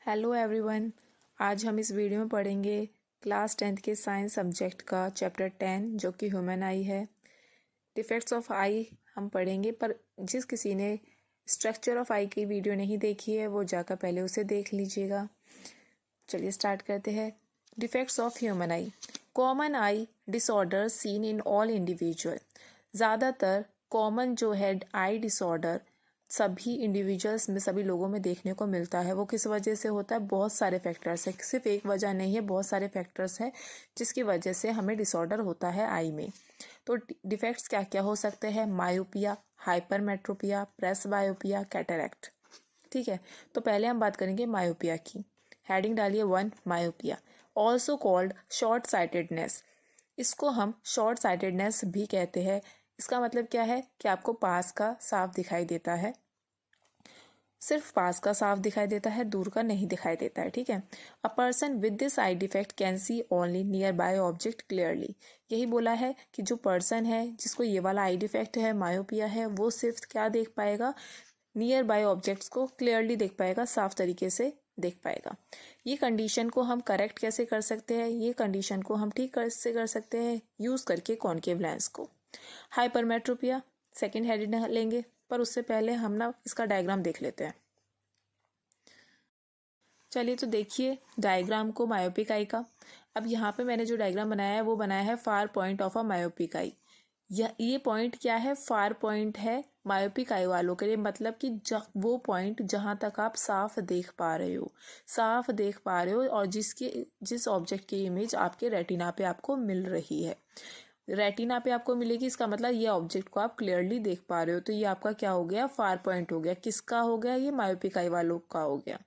Hello everyone. आज हम इस वीडियो में पढ़ेंगे क्लास 10th के साइंस सब्जेक्ट का चैप्टर 10 जो कि ह्यूमन आई है। डिफेक्ट्स ऑफ आई हम पढ़ेंगे, पर जिस किसी ने स्ट्रक्चर ऑफ आई की वीडियो नहीं देखी है वो जाकर पहले उसे देख लीजिएगा। चलिए स्टार्ट करते हैं। Defects of human I. Common I disorder seen in all individual. ज़्यादातर कॉमन जो है आई डिसऑर्डर सभी इंडिविजुअल्स में, सभी लोगों में देखने को मिलता है। वो किस वजह से होता है? बहुत सारे फैक्टर्स है, सिर्फ एक वजह नहीं है, बहुत सारे फैक्टर्स हैं जिसकी वजह से हमें डिसऑर्डर होता है आई में। तो डिफेक्ट्स क्या क्या हो सकते हैं? Myopia, hypermetropia, presbyopia, cataract. ठीक है, तो पहले हम बात करेंगे मायोपिया की। हेडिंग डालिए 1 myopia, also called short sightedness. इसको हम शॉर्ट साइटेडनेस भी कहते हैं। इसका मतलब क्या है कि आपको पास का साफ दिखाई देता है, सिर्फ पास का साफ दिखाई देता है, दूर का नहीं दिखाई देता है। ठीक है, a person with this I defect can see only near by object clearly. यही बोला है कि जो पर्सन है जिसको ये वाला आई डिफेक्ट है, मायोपिया है, वो सिर्फ क्या देख पाएगा? नियर बाय ऑब्जेक्ट्स को क्लियरली देख पाएगा, साफ तरीके से देख पाएगा। ये कंडीशन को हम करेक्ट कैसे कर सकते हैं? ये कंडीशन को हम ठीक कैसे कर सकते हैं? यूज करके कॉनकेव लेंस को। हाइपरमेट्रोपिया सेकेंड हेडिंग लेंगे, पर उससे पहले हम ना इसका डायग्राम देख लेते हैं। चलिए तो देखिए डायग्राम को मायोपिक आई का। अब यहाँ पे मैंने जो डायग्राम बनाया है वो बनाया है far point of a myopic eye. ये पॉइंट क्या है? फार पॉइंट है मायोपिक आई वालों के लिए, मतलब कि वो पॉइंट जहाँ तक आप साफ देख पा रहे हो, साफ देख पा रहे हो, और जिस ऑब्जेक्ट की इमेज आपके रेटिना पे आपको मिल रही है, रेटिना पे आपको मिलेगी। इसका मतलब ये ऑब्जेक्ट को आप क्लियरली देख पा रहे हो। तो ये आपका क्या हो गया? फार पॉइंट हो गया। किसका हो गया? ये मायोपिक आई वालों का हो गया।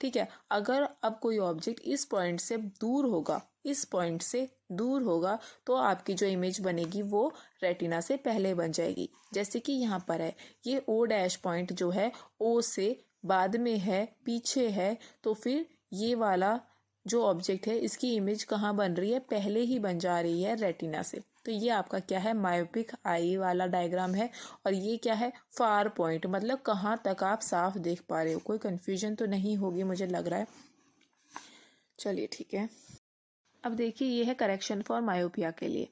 ठीक है, अगर अब कोई ऑब्जेक्ट इस पॉइंट से दूर होगा, इस पॉइंट से दूर होगा, तो आपकी जो इमेज बनेगी वो रेटिना से पहले बन जाएगी। जैसे कि यहाँ पर है, ये ओ डैश पॉइंट जो है ओ से बाद में है, पीछे है, तो फिर ये वाला जो ऑब्जेक्ट है इसकी इमेज कहाँ बन रही है? पहले ही बन जा रही है रेटिना से। तो ये आपका क्या है? मायोपिक आई वाला डायग्राम है। और ये क्या है? फार पॉइंट, मतलब कहाँ तक आप साफ देख पा रहे हो। कोई कंफ्यूजन तो नहीं होगी मुझे लग रहा है। चलिए ठीक है, अब देखिए ये है करेक्शन फॉर मायोपिया के लिए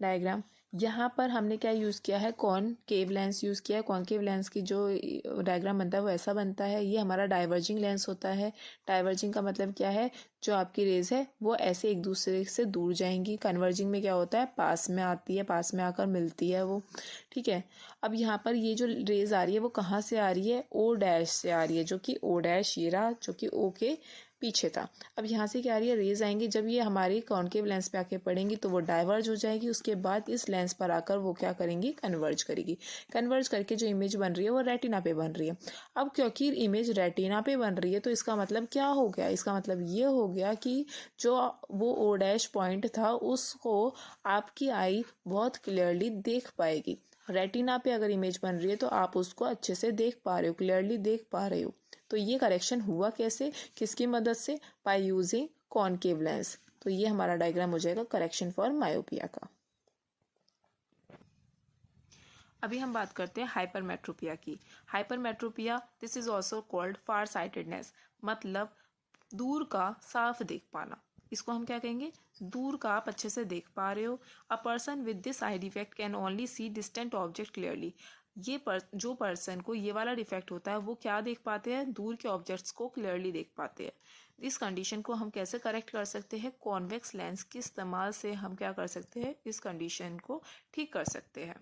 डायग्राम। यहाँ पर हमने क्या यूज़ किया है? कॉनकेव लेंस यूज़ किया है। कॉनकेव लेंस की जो डायग्राम बनता है वो ऐसा बनता है। ये हमारा डाइवर्जिंग लेंस होता है। डाइवर्जिंग का मतलब क्या है? जो आपकी रेज है वो ऐसे एक दूसरे से दूर जाएंगी। कन्वर्जिंग में क्या होता है? पास में आती है, पास में आकर मिलती है वो। ठीक है, अब यहाँ पर ये जो रेज आ रही है वो कहाँ से आ रही है? ओ डैश से आ रही है, जो कि ओ डैश ये रहा, जो कि ओ के पीछे था। अब यहाँ से क्या आ रही है? रेज आएंगी, जब ये हमारी कॉनकेव लेंस पे आके पड़ेंगी तो वो डाइवर्ज हो जाएगी। उसके बाद इस लेंस पर आकर वो क्या करेंगी? कन्वर्ज करेगी। कन्वर्ज करके जो इमेज बन रही है वो रेटिना पे बन रही है। अब क्योंकि इमेज रेटिना पे बन रही है तो इसका मतलब क्या हो गया? इसका मतलब ये हो गया कि जो वो ओ डैश पॉइंट था उसको आपकी आई बहुत क्लियरली देख पाएगी। रेटिना पे अगर इमेज बन रही है तो आप उसको अच्छे से देख पा रहे हो, क्लियरली देख पा रहे हो। तो ये करेक्शन हुआ कैसे? किसकी मदद से? By using concave lens. तो ये हमारा डायग्राम हो जाएगा करेक्शन फॉर मायोपिया का। अभी हम बात करते हैं हाइपरमेट्रोपिया की। Hypermetropia this is also called far sightedness, मतलब दूर का साफ देख पाना। इसको हम क्या कहेंगे? दूर का आप अच्छे से देख पा रहे हो। A person with this I defect can only see distant object clearly. जो पर्सन को ये वाला डिफेक्ट होता है वो क्या देख पाते हैं? दूर के ऑब्जेक्ट्स को क्लियरली देख पाते हैं। इस कंडीशन को हम कैसे करेक्ट कर सकते हैं? कॉन्वेक्स लेंस के इस्तेमाल से हम क्या कर सकते हैं? इस कंडीशन को ठीक कर सकते हैं।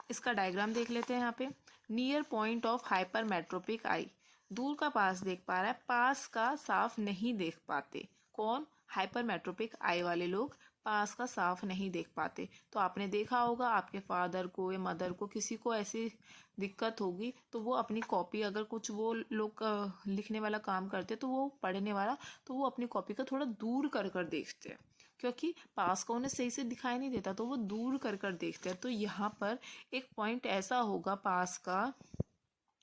इसका डायग्राम देख लेते हैं। यहाँ पे नियर पॉइंट ऑफ हाइपरमेट्रोपिक आई, दूर का पास देख पा रहा है, पास का साफ नहीं देख पाते। कौन? हाइपरमेट्रोपिक आई वाले लोग पास का साफ नहीं देख पाते। तो आपने देखा होगा आपके फादर को या मदर को, किसी को ऐसी दिक्कत होगी तो वो अपनी कॉपी, अगर कुछ वो लोग लिखने वाला काम करते तो वो पढ़ने वाला, तो वो अपनी कॉपी को थोड़ा दूर कर कर देखते हैं, क्योंकि पास का उन्हें सही से दिखाई नहीं देता तो वो दूर कर कर देखते हैं। तो यहाँ पर एक पॉइंट ऐसा होगा पास का,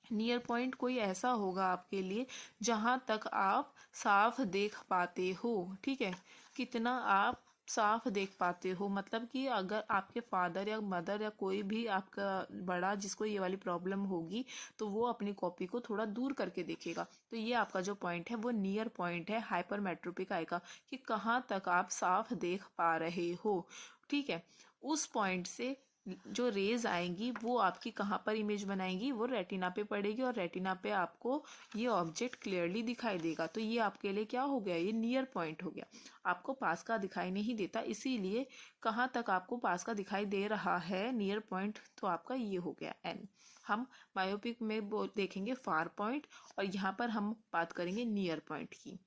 नियर पॉइंट कोई ऐसा होगा आपके लिए जहाँ तक आप साफ देख पाते हो। ठीक है, कितना आप साफ देख पाते हो, मतलब कि अगर आपके फादर या मदर या कोई भी आपका बड़ा जिसको ये वाली प्रॉब्लम होगी तो वो अपनी कॉपी को थोड़ा दूर करके देखेगा। तो ये आपका जो पॉइंट है वो नियर पॉइंट है हाइपरमेट्रोपिक आई का, कि कहाँ तक आप साफ देख पा रहे हो। ठीक है, उस पॉइंट से जो रेज आएंगी वो आपकी कहाँ पर इमेज बनाएंगी, वो रेटिना पे पड़ेगी और रेटिना पे आपको ये ऑब्जेक्ट क्लियरली दिखाई देगा। तो ये आपके लिए क्या हो गया, ये नियर पॉइंट हो गया। आपको पास का दिखाई नहीं देता, इसीलिए कहाँ तक आपको पास का दिखाई दे रहा है नियर पॉइंट, तो आपका ये हो गया एन। हम मायोपिक में देखेंगे फार पॉइंट, और यहाँ पर हम बात करेंगे नियर पॉइंट की।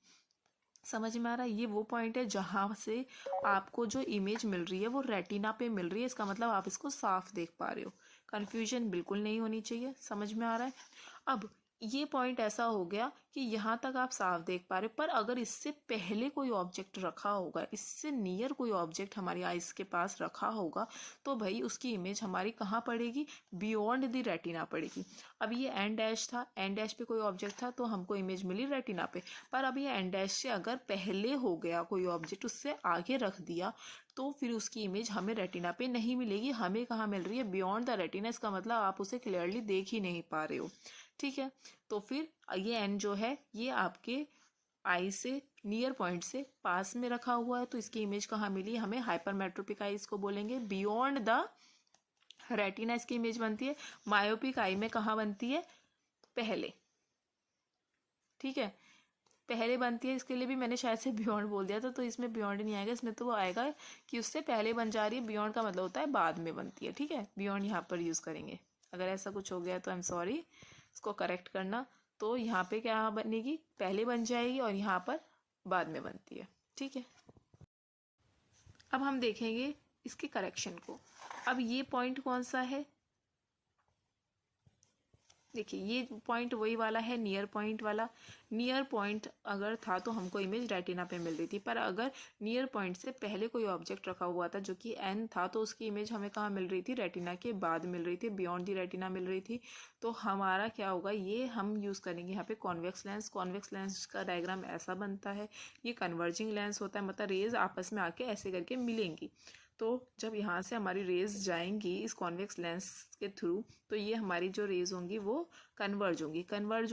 समझ में आ रहा है, ये वो पॉइंट है जहां से आपको जो इमेज मिल रही है वो रेटिना पे मिल रही है, इसका मतलब आप इसको साफ देख पा रहे हो। कंफ्यूजन बिल्कुल नहीं होनी चाहिए, समझ में आ रहा है। अब ये पॉइंट ऐसा हो गया कि यहाँ तक आप साफ देख पा रहे हो, पर अगर इससे पहले कोई ऑब्जेक्ट रखा होगा, इससे नियर कोई ऑब्जेक्ट हमारी आइज के पास रखा होगा, तो भाई उसकी इमेज हमारी कहाँ पड़ेगी, बियॉन्ड द रेटिना पड़ेगी। अब ये एन डैश था, एन डैश पे कोई ऑब्जेक्ट था तो हमको इमेज मिली रेटिना पे, पर अब ये एन डैश से अगर पहले हो गया कोई ऑब्जेक्ट, उससे आगे रख दिया, तो फिर उसकी इमेज हमें रेटिना पे नहीं मिलेगी, हमें कहाँ मिल रही है, बियॉन्ड द रेटिना। इसका मतलब आप उसे क्लियरली देख ही नहीं पा रहे हो। ठीक है, तो फिर ये एन जो है ये आपके आई से नियर पॉइंट से पास में रखा हुआ है, तो इसकी इमेज कहाँ मिली हमें, हाइपरमेट्रोपिक आई इसको बोलेंगे। बियॉन्ड द रेटिना इसकी इमेज बनती है, मायोपिक आई में कहाँ बनती है, पहले। ठीक है, पहले बनती है, इसके लिए भी मैंने शायद से बियॉन्ड बोल दिया था, तो इसमें बियॉन्ड नहीं आएगा, इसमें तो वो आएगा कि उससे पहले बन जा रही है। बियॉन्ड का मतलब होता है बाद में बनती है। ठीक है, बियॉन्ड यहाँ पर यूज़ करेंगे। अगर ऐसा कुछ हो गया तो आई एम सॉरी, इसको करेक्ट करना। तो यहाँ पे क्या बनेगी, पहले बन जाएगी और यहाँ पर बाद में बनती है। ठीक है, अब हम देखेंगे इसके करेक्शन को। अब ये पॉइंट कौन सा है, देखिए ये पॉइंट वही वाला है, नियर पॉइंट वाला। नियर पॉइंट अगर था तो हमको इमेज रेटिना पे मिल रही थी, पर अगर नियर पॉइंट से पहले कोई ऑब्जेक्ट रखा हुआ था जो कि एन था, तो उसकी इमेज हमें कहाँ मिल रही थी, रेटिना के बाद मिल रही थी, बियॉन्ड दी रेटिना मिल रही थी। तो हमारा क्या होगा, ये हम यूज़ करेंगे यहाँ पे कॉन्वेक्स लेंस। कॉन्वेक्स लेंस का डायग्राम ऐसा बनता है, ये कन्वर्जिंग लेंस होता है, मतलब रेज आपस में आके ऐसे करके मिलेंगी। तो जब यहाँ से हमारी रेज जाएंगी इस कॉन्वेक्स लेंस के थ्रू, तो ये हमारी जो रेज होंगी वो कन्वर्ज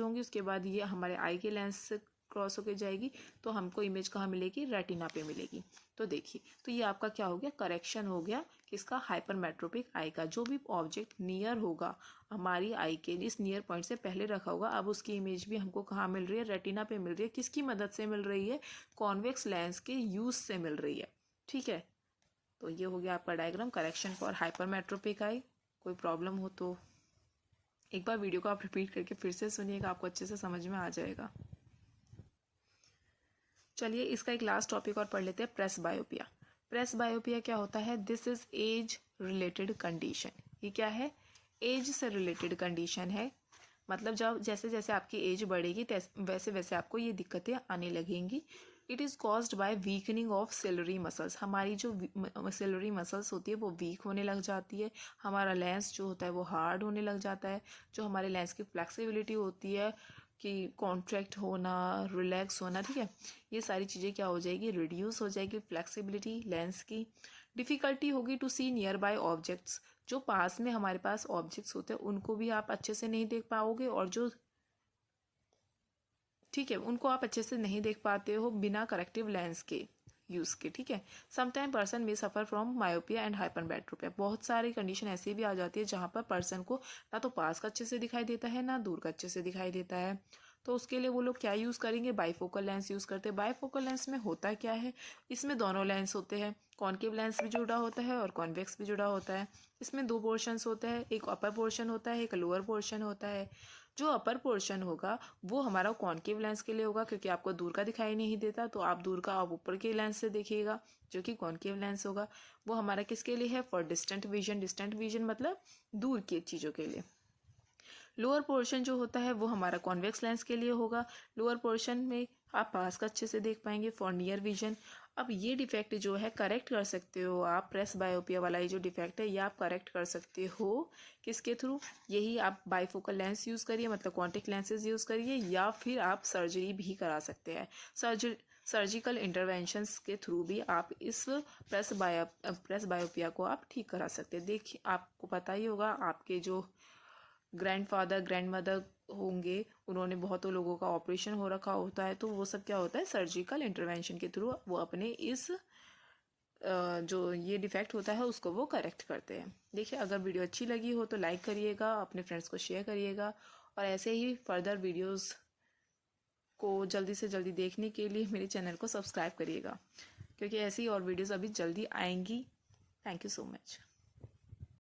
होंगी, उसके बाद ये हमारे आई के लेंस से क्रॉस होके जाएगी, तो हमको इमेज कहाँ मिलेगी, रेटिना पे मिलेगी। तो देखिए, तो ये आपका क्या हो गया, करेक्शन हो गया किसका, हाइपरमेट्रोपिक आई का। जो भी ऑब्जेक्ट नियर होगा हमारी आई के, इस नियर पॉइंट से पहले रखा होगा, अब उसकी इमेज भी हमको कहाँ मिल रही है, रेटिना पे मिल रही है। किसकी मदद से मिल रही है, कॉन्वेक्स लेंस के यूज से मिल रही है। ठीक है, तो ये हो गया आपका डायग्राम, करेक्शन फॉर हाइपरमेट्रोपिक आई। कोई प्रॉब्लम हो तो एक बार वीडियो को आप रिपीट करके फिर से सुनिएगा, आपको अच्छे से समझ में आ जाएगा। चलिए इसका एक लास्ट टॉपिक और पढ़ लेते हैं, प्रेस बायोपिया। प्रेस बायोपिया क्या होता है, this is age related condition. ये क्या है, एज से रिलेटेड कंडीशन है। मतलब जब जैसे जैसे आपकी एज बढ़ेगी वैसे वैसे आपको ये दिक्कतें आने लगेंगी। It is caused by weakening of ciliary muscles. हमारी जो सिलरी मसल्स होती है वो वीक होने लग जाती है, हमारा लेंस जो होता है वो हार्ड होने लग जाता है। जो हमारे लेंस की फ्लेक्सिबिलिटी होती है कि कॉन्ट्रैक्ट होना, रिलैक्स होना, ठीक है, ये सारी चीज़ें क्या हो जाएगी, रिड्यूस हो जाएगी फ्लेक्सिबिलिटी लेंस की। डिफ़िकल्टी होगी to see near by objects. जो पास में हमारे पास ऑब्जेक्ट्स होते हैं उनको भी आप अच्छे से नहीं देख पाओगे, और जो ठीक है उनको आप अच्छे से नहीं देख पाते हो बिना करेक्टिव लेंस के यूज़ के। ठीक है, sometime person may suffer from myopia and hypermetropia. बहुत सारी कंडीशन ऐसी भी आ जाती है जहाँ पर पर्सन को ना तो पास का अच्छे से दिखाई देता है ना दूर का अच्छे से दिखाई देता है। तो उसके लिए वो लोग क्या यूज़ करेंगे, बाईफोकल लेंस यूज़ करते हैं। बाईफोकल लेंस में होता क्या है, इसमें दोनों लेंस होते हैं, कॉनकेव लेंस भी जुड़ा होता है और कॉन्वेक्स भी जुड़ा होता है। इसमें दो पोर्शंस होते हैं, एक अपर पोर्शन होता है, एक लोअर पोर्शन होता है। जो अपर पोर्शन होगा वो हमारा कॉनकेव लेंस के लिए होगा, क्योंकि आपको दूर का दिखाई नहीं देता, तो आप दूर का आप ऊपर के लेंस से देखिएगा, जो कि कॉनकेव लेंस होगा। वो हमारा किसके लिए है, for distant vision. Distant vision मतलब दूर की चीज़ों के लिए। लोअर पोर्शन जो होता है वो हमारा कॉन्वेक्स लेंस के लिए होगा। लोअर पोर्शन में आप पास का अच्छे से देख पाएंगे फॉर नियर विजन। अब ये डिफेक्ट जो है करेक्ट कर सकते हो आप, प्रेस बायोपिया वाला ये जो डिफेक्ट है ये आप करेक्ट कर सकते हो किसके थ्रू, यही आप बाईफोकल लेंस यूज़ करिए, मतलब कॉन्टेक्ट लेंसेज यूज़ करिए, या फिर आप सर्जरी भी करा सकते हैं। सर्जिकल इंटरवेंशंस के थ्रू भी आप इस प्रेस बायोपिया को आप ठीक करा सकते हैं। देखिए, आपको पता ही होगा, आपके जो ग्रैंडफादर ग्रैंडमदर होंगे, उन्होंने बहुतों लोगों का ऑपरेशन हो रखा होता है, तो वो सब क्या होता है, सर्जिकल इंटरवेंशन के थ्रू वो अपने इस जो ये डिफेक्ट होता है उसको वो करेक्ट करते हैं। देखिए, अगर वीडियो अच्छी लगी हो तो लाइक करिएगा, अपने फ्रेंड्स को शेयर करिएगा, और ऐसे ही फर्दर वीडियोस को जल्दी से जल्दी देखने के लिए मेरे चैनल को सब्सक्राइब करिएगा, क्योंकि ऐसी और वीडियोस अभी जल्दी आएंगी। Thank you so much.